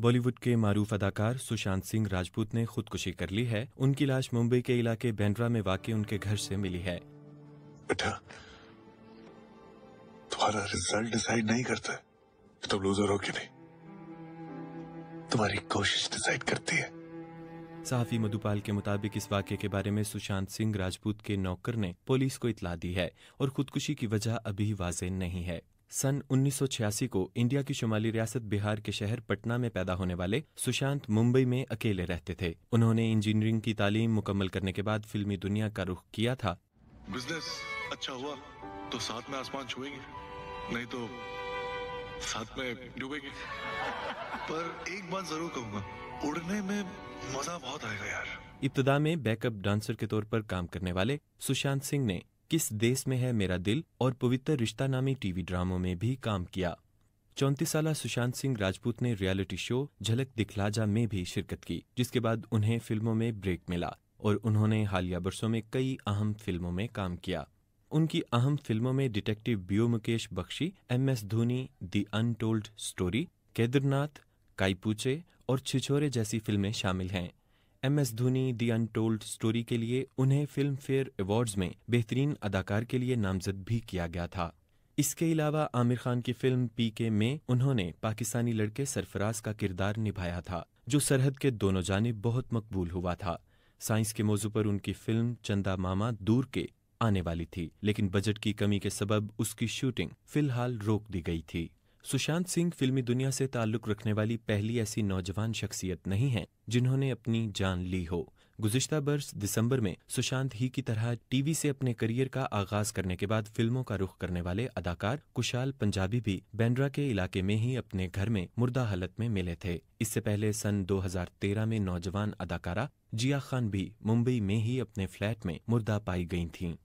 बॉलीवुड के मारूफ अदाकार सुशांत सिंह राजपूत ने खुदकुशी कर ली है। उनकी लाश मुंबई के इलाके बांद्रा में वाक़ उनके घर से मिली है। बेटा, तुम्हारा रिजल्ट डिसाइड नहीं करता कि तुम लूजर हो कि नहीं, तुम्हारी कोशिश डिसाइड करती है। सहाफी मधुपाल के मुताबिक इस वाक़े के बारे में सुशांत सिंह राजपूत के नौकर ने पुलिस को इतला दी है और खुदकुशी की वजह अभी वाज़ेह नहीं है। सन 1986 को इंडिया की शुमाली रियासत बिहार के शहर पटना में पैदा होने वाले सुशांत मुंबई में अकेले रहते थे। उन्होंने इंजीनियरिंग की तालीम मुकम्मल करने के बाद फिल्मी दुनिया का रुख किया था। बिजनेस अच्छा हुआ तो साथ में आसमान छुएंगे, नहीं तो साथ में डूबेंगे। पर एक बात जरूर कहूंगा, उड़ने में मजा बहुत आएगा यार। इब्तदा में बैकअप डांसर के तौर पर काम करने वाले सुशांत सिंह ने किस देश में है मेरा दिल और पवित्र रिश्ता नामी टीवी ड्रामों में भी काम किया। 34 साला सुशांत सिंह राजपूत ने रियलिटी शो झलक दिखला जा में भी शिरकत की, जिसके बाद उन्हें फिल्मों में ब्रेक मिला और उन्होंने हालिया बरसों में कई अहम फिल्मों में काम किया। उनकी अहम फिल्मों में detective Byomkesh Bakshi, MS Dhoni, the untold story, Kedarnath, Kai Po Che और छिछोरे जैसी फिल्में शामिल हैं। MS Dhoni the untold story के लिए उन्हें फिल्म फेयर अवार्ड्स में बेहतरीन अदाकार के लिए नामजद भी किया गया था। इसके अलावा आमिर खान की फिल्म PK में उन्होंने पाकिस्तानी लड़के सरफराज का किरदार निभाया था, जो सरहद के दोनों जानिब बहुत मकबूल हुआ था। साइंस के मौजू पर उनकी फिल्म चंदा मामा दूर के आने वाली थी, लेकिन बजट की कमी के सबब उसकी शूटिंग फिलहाल रोक दी गई थी। सुशांत सिंह फिल्मी दुनिया से ताल्लुक रखने वाली पहली ऐसी नौजवान शख्सियत नहीं है जिन्होंने अपनी जान ली हो। गुज़िश्ता बरस दिसंबर में सुशांत ही की तरह टीवी से अपने करियर का आगाज करने के बाद फिल्मों का रुख करने वाले अदाकार कुशाल पंजाबी भी बांद्रा के इलाके में ही अपने घर में मुर्दा हालत में मिले थे। इससे पहले सन 2013 में नौजवान अदाकारा जिया खान भी मुंबई में ही अपने फ्लैट में मुर्दा पाई गई थीं।